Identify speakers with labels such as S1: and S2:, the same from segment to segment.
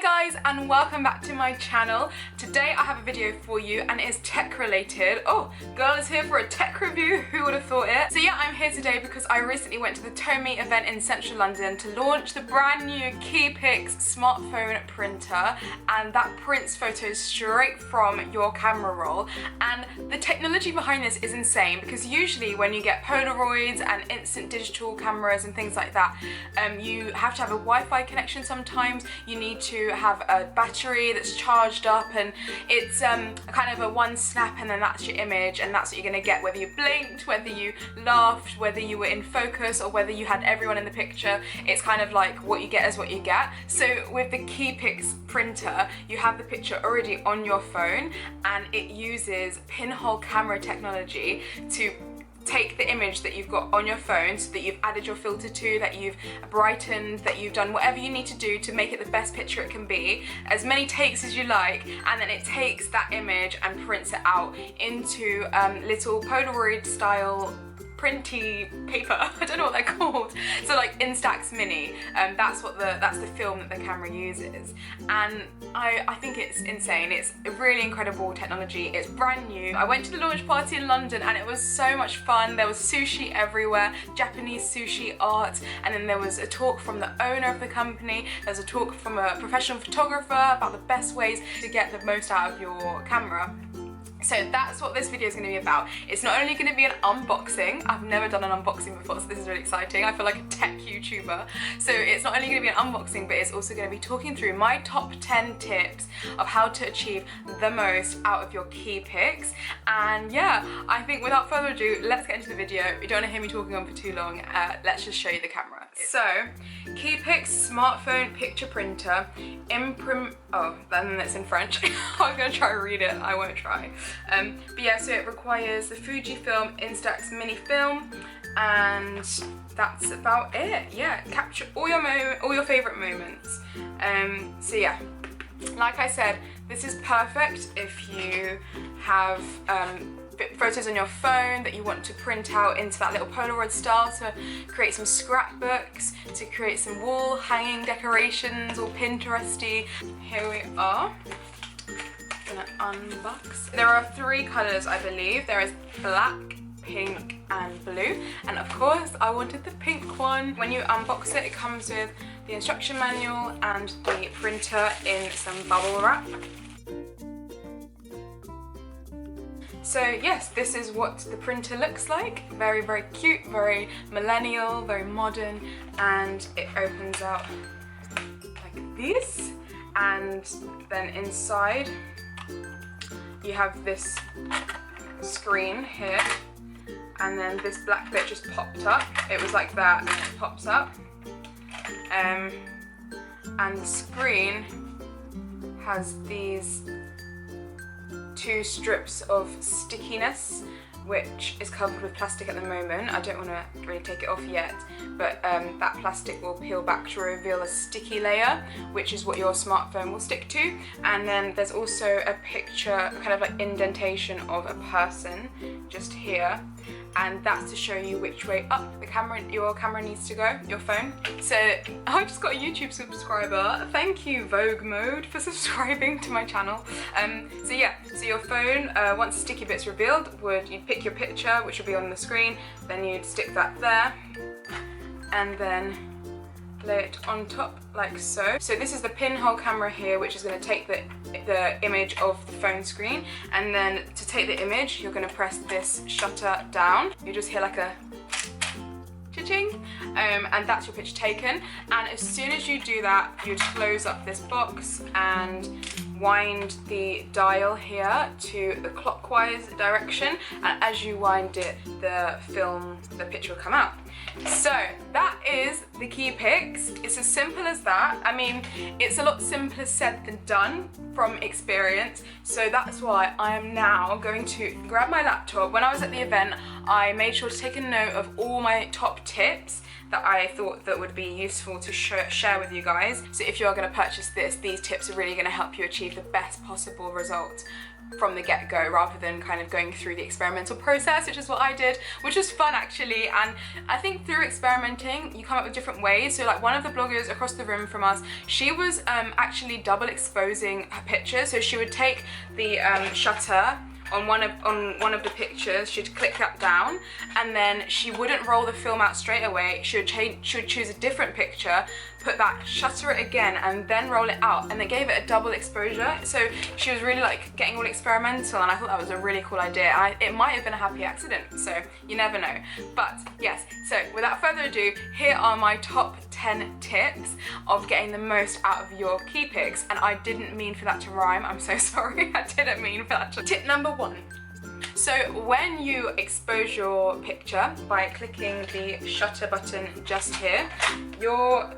S1: Hi guys, and welcome back to my channel. Today I have a video for you and it is tech related. Oh, girl is here for a tech review, who would have thought it? So yeah, I'm here today because I recently went to the Tomy event in central London to launch the brand new KiiPix smartphone printer, and that prints photos straight from your camera roll. And the technology behind this is insane because usually when you get Polaroids and instant digital cameras and things like that, you have to have a Wi-Fi connection sometimes. You need to have a battery that's charged up, and it's a kind of a one snap and then that's your image, and that's what you're going to get whether you blinked, whether you laughed, whether you were in focus, or whether you had everyone in the picture. It's kind of like what you get is what you get. So with the KiiPix printer, you have the picture already on your phone, and it uses pinhole camera technology to take the image that you've got on your phone, so that you've added your filter to, that you've brightened, that you've done whatever you need to do to make it the best picture it can be, as many takes as you like, and then it takes that image and prints it out into little Polaroid style printy paper. I don't know what they're called. So like Instax Mini. That's the film that the camera uses, and I think it's insane. It's a really incredible technology. It's brand new. I went to the launch party in London and it was so much fun. There was sushi everywhere, Japanese sushi art, and then there was a talk from the owner of the company. There's a talk from a professional photographer about the best ways to get the most out of your camera. So that's what this video is going to be about. It's not only going to be an unboxing. I've never done an unboxing before, so this is really exciting. I feel like a tech YouTuber. So it's not only going to be an unboxing, but it's also going to be talking through my top 10 tips of how to achieve the most out of your KiiPix. And yeah, I think without further ado, let's get into the video. You don't want to hear me talking on for too long. Let's just show you the camera. So, KiiPix smartphone picture printer, oh, then it's in French. I'm going to try to read it. I won't try. But yeah, so it requires the Fujifilm Instax Mini film, and that's about it. Yeah, capture all your favorite moments. So yeah, like I said, this is perfect if you have photos on your phone that you want to print out into that little Polaroid style to create some scrapbooks, to create some wall hanging decorations, all Pinteresty. Here we are. Gonna unbox. There are 3 colours, I believe. There is black, pink and blue, and of course I wanted the pink one. When you unbox it, it comes with the instruction manual and the printer in some bubble wrap. So yes, this is what the printer looks like. Very, very cute, very millennial, very modern, and it opens out like this, and then inside you have this screen here, and then this black bit just popped up. It was like that, and it pops up. And the screen has these 2 strips of stickiness, which is covered with plastic at the moment. I don't want to really take it off yet, but that plastic will peel back to reveal a sticky layer, which is what your smartphone will stick to. And then there's also a picture, kind of like indentation of a person just here, and that's to show you which way up your camera needs to go, your phone. So I just got a YouTube subscriber. Thank you, Vogue Mode, for subscribing to my channel. So yeah, so your phone, once the sticky bit's revealed, you'd pick your picture, which will be on the screen, then you'd stick that there, and then lay it on top like so. So this is the pinhole camera here, which is going to take the image of the phone screen, and then to take the image, you're going to press this shutter down. You just hear like a cha-ching, and that's your picture taken. And as soon as you do that, you'd close up this box and wind the dial here to the clockwise direction, and as you wind it, the picture will come out. So that is the KiiPix. It's as simple as that. I mean, it's a lot simpler said than done from experience, so that's why I am now going to grab my laptop. When I was at the event, I made sure to take a note of all my top tips that I thought that would be useful to share with you guys. So if you are going to purchase this, these tips are really going to help you achieve the best possible result from the get-go, rather than kind of going through the experimental process, which is what I did, which was fun actually. And I think through experimenting you come up with different ways. So like one of the bloggers across the room from us, she was actually double exposing her pictures. So she would take the shutter on one of the pictures, she'd click that down, and then she wouldn't roll the film out straight away. She would choose a different picture, put that, shutter it again, and then roll it out, and it gave it a double exposure. So she was really like getting all experimental, and I thought that was a really cool idea. It might have been a happy accident, so you never know. But yes, so without further ado, here are my top 10 tips of getting the most out of your KiiPix. And I didn't mean for that to rhyme, I'm so sorry. I didn't mean for that to. Tip number 1. So when you expose your picture by clicking the shutter button just here, your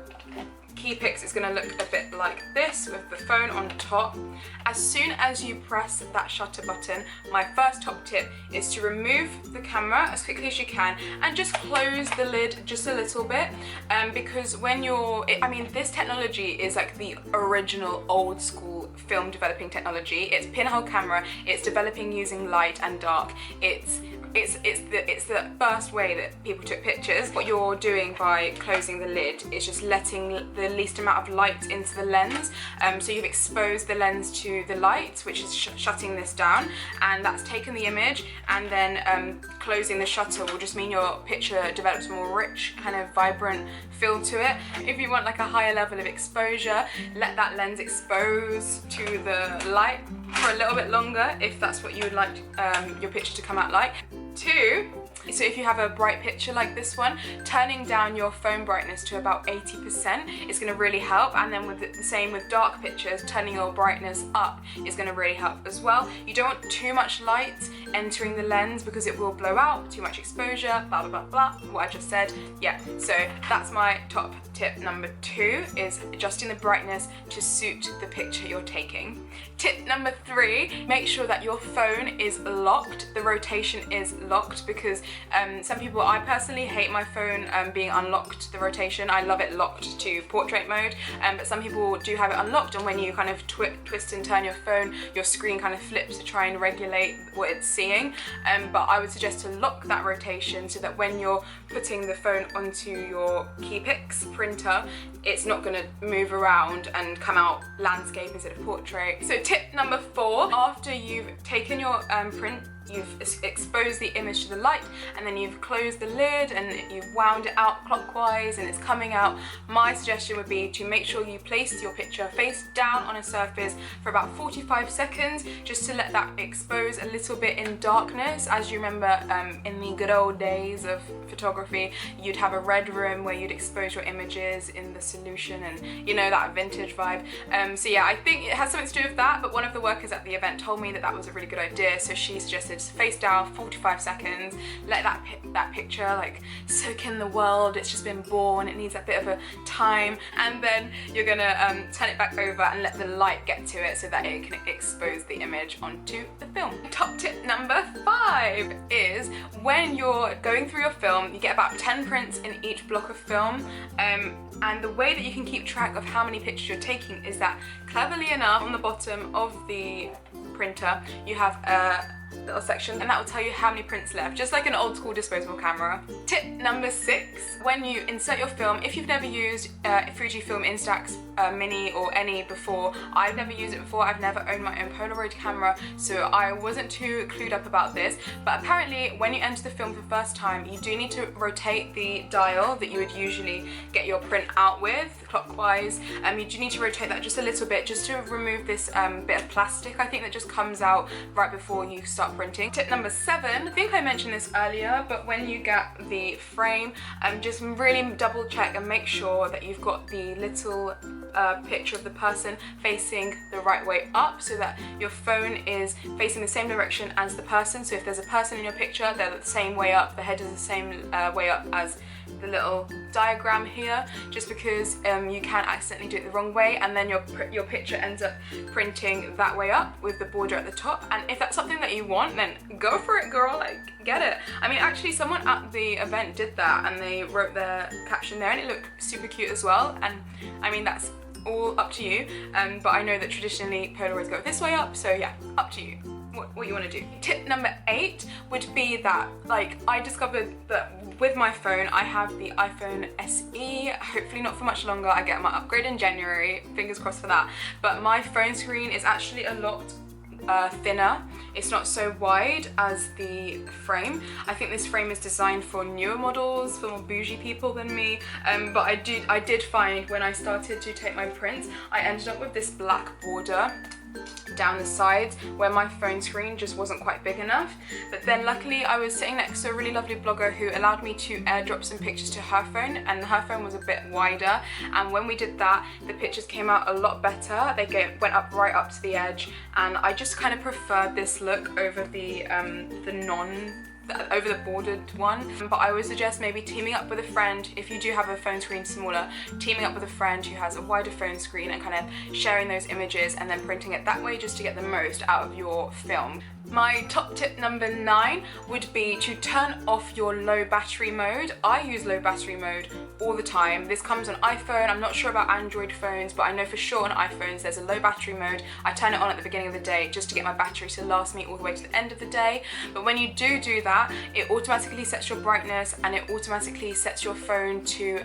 S1: KiiPix is going to look a bit like this with the phone on top. As soon as you press that shutter button, my first top tip is to remove the camera as quickly as you can and just close the lid just a little bit, because when this technology is like the original old school film developing technology. It's pinhole camera, it's developing using light and dark, it's the first way that people took pictures. What you're doing by closing the lid is just letting the least amount of light into the lens. So you've exposed the lens to the light, which is shutting this down, and that's taken the image, and then closing the shutter will just mean your picture develops more rich, kind of vibrant feel to it. If you want like a higher level of exposure, let that lens expose to the light for a little bit longer if that's what you would like your picture to come out like. 2, so if you have a bright picture like this one, turning down your phone brightness to about 80% is going to really help. And then with the same with dark pictures, turning your brightness up is going to really help as well. You don't want too much light entering the lens because it will blow out, too much exposure, blah blah blah blah, what I just said. Yeah, so that's my top tip number 2, is adjusting the brightness to suit the picture you're taking. Tip number 3, make sure that your phone is locked, the rotation is locked, because some people, I personally hate my phone being unlocked, the rotation. I love it locked to portrait mode, but some people do have it unlocked, and when you kind of twist and turn your phone, your screen kind of flips to try and regulate what it's seeing. But I would suggest to lock that rotation so that when you're putting the phone onto your KiiPix printer, it's not going to move around and come out landscape instead of portrait. So tip number 4, after you've taken your print, you've exposed the image to the light, and then you've closed the lid and you've wound it out clockwise and it's coming out, my suggestion would be to make sure you place your picture face down on a surface for about 45 seconds, just to let that expose a little bit in darkness. As you remember, in the good old days of photography, you'd have a red room where you'd expose your images in the solution, and you know, that vintage vibe. So yeah, I think it has something to do with that, but one of the workers at the event told me that that was a really good idea, so she suggested face down, 45 seconds, let that picture like soak in the world. It's just been born, it needs a bit of a time, and then you're gonna turn it back over and let the light get to it so that it can expose the image onto the film. Top tip number 5 is, when you're going through your film, you get about 10 prints in each block of film, and the way that you can keep track of how many pictures you're taking is that, cleverly enough, on the bottom of the printer you have a little section, and that will tell you how many prints left, just like an old school disposable camera. Tip number 6, when you insert your film, if you've never used Fujifilm Instax Mini or any before, I've never used it before, I've never owned my own Polaroid camera, so I wasn't too clued up about this, but apparently when you enter the film for the first time, you do need to rotate the dial that you would usually get your print out with, clockwise. You do need to rotate that just a little bit, just to remove this bit of plastic, I think, that just comes out right before you start printing. Tip number 7, I think I mentioned this earlier, but when you get the frame, just really double check and make sure that you've got the little picture of the person facing the right way up, so that your phone is facing the same direction as the person. So if there's a person in your picture, they're the same way up, the head is the same way up as the little diagram here, just because you can accidentally do it the wrong way, and then your picture ends up printing that way up with the border at the top. And if that's something that you want, then go for it, girl, like get it. I mean, actually someone at the event did that, and they wrote their caption there, and it looked super cute as well. And I mean, that's all up to you, but I know that traditionally Polaroids go this way up, so yeah, up to you what you want to do. Tip number 8 would be that, like, I discovered that with my phone, I have the iPhone SE, hopefully not for much longer. I get my upgrade in January, fingers crossed for that, but my phone screen is actually a lot thinner. It's not so wide as the frame. I think this frame is designed for newer models, for more bougie people than me, but I did find when I started to take my prints, I ended up with this black border down the sides where my phone screen just wasn't quite big enough. But then luckily I was sitting next to a really lovely blogger who allowed me to airdrop some pictures to her phone, and her phone was a bit wider, and when we did that, the pictures came out a lot better. They went up right up to the edge, and I just kind of preferred this look over the over the bordered one. But I would suggest maybe teaming up with a friend, if you do have a phone screen smaller, teaming up with a friend who has a wider phone screen and kind of sharing those images and then printing it that way, just to get the most out of your film. My top tip number 9 would be to turn off your low battery mode. I use low battery mode all the time. This comes on iPhone. I'm not sure about Android phones, but I know for sure on iPhones there's a low battery mode. I turn it on at the beginning of the day just to get my battery to last me all the way to the end of the day. But when you do that, it automatically sets your brightness, and it automatically sets your phone to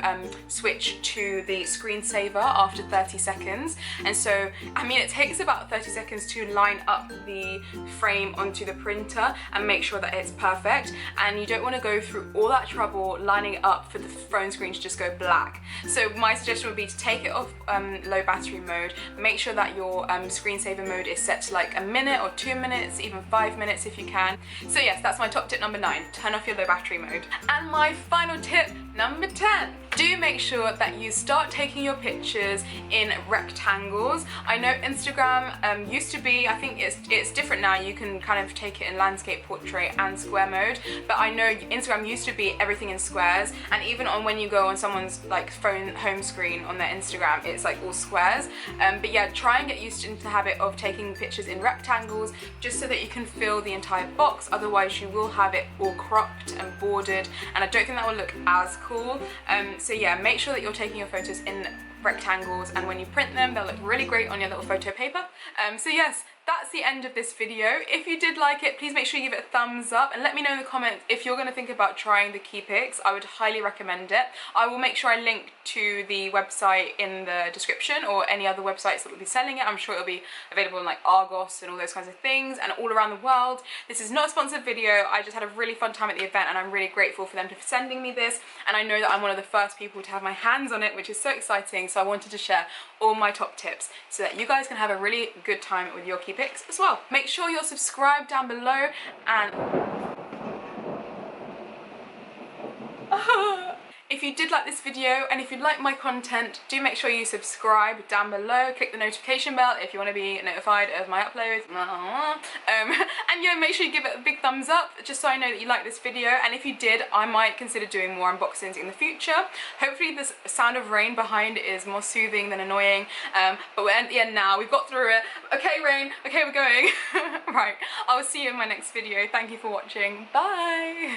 S1: switch to the screensaver after 30 seconds. And so, I mean, it takes about 30 seconds to line up the frame onto the printer and make sure that it's perfect, and you don't want to go through all that trouble lining it up for the phone screen to just go black. So my suggestion would be to take it off low battery mode, make sure that your screensaver mode is set to like a minute or 2 minutes, even 5 minutes if you can. So yes, that's my top tip number 9, turn off your low battery mode. And my final tip number 10, do make sure that you start taking your pictures in rectangles. I know Instagram used to be, I think it's different now, you can kind of take it in landscape, portrait and square mode, but I know Instagram used to be everything in squares, and even on when you go on someone's like phone home screen on their Instagram, it's like all squares. But yeah, try and get used to the habit of taking pictures in rectangles, just so that you can fill the entire box. Otherwise you will have it all cropped and bordered, and I don't think that will look as cool. So yeah, make sure that you're taking your photos in rectangles, and when you print them, they'll look really great on your little photo paper. So yes, that's the end of this video. If you did like it, please make sure you give it a thumbs up, and let me know in the comments if you're going to think about trying the KiiPix. I would highly recommend it. I will make sure I link to the website in the description, or any other websites that will be selling it. I'm sure it'll be available in like Argos and all those kinds of things, and all around the world. This is not a sponsored video. I just had a really fun time at the event, and I'm really grateful for them for sending me this, and I know that I'm one of the first people to have my hands on it, which is so exciting. So I wanted to share all my top tips so that you guys can have a really good time with your KiiPix as well. Make sure you're subscribed down below, and if you did like this video, and if you'd like my content, do make sure you subscribe down below. Click the notification bell if you want to be notified of my uploads. And yeah, make sure you give it a big thumbs up, just so I know that you like this video. And if you did, I might consider doing more unboxings in the future. Hopefully this sound of rain behind is more soothing than annoying. But we're at the end now. We've got through it. Okay, rain. Okay, we're going. Right. I'll see you in my next video. Thank you for watching. Bye.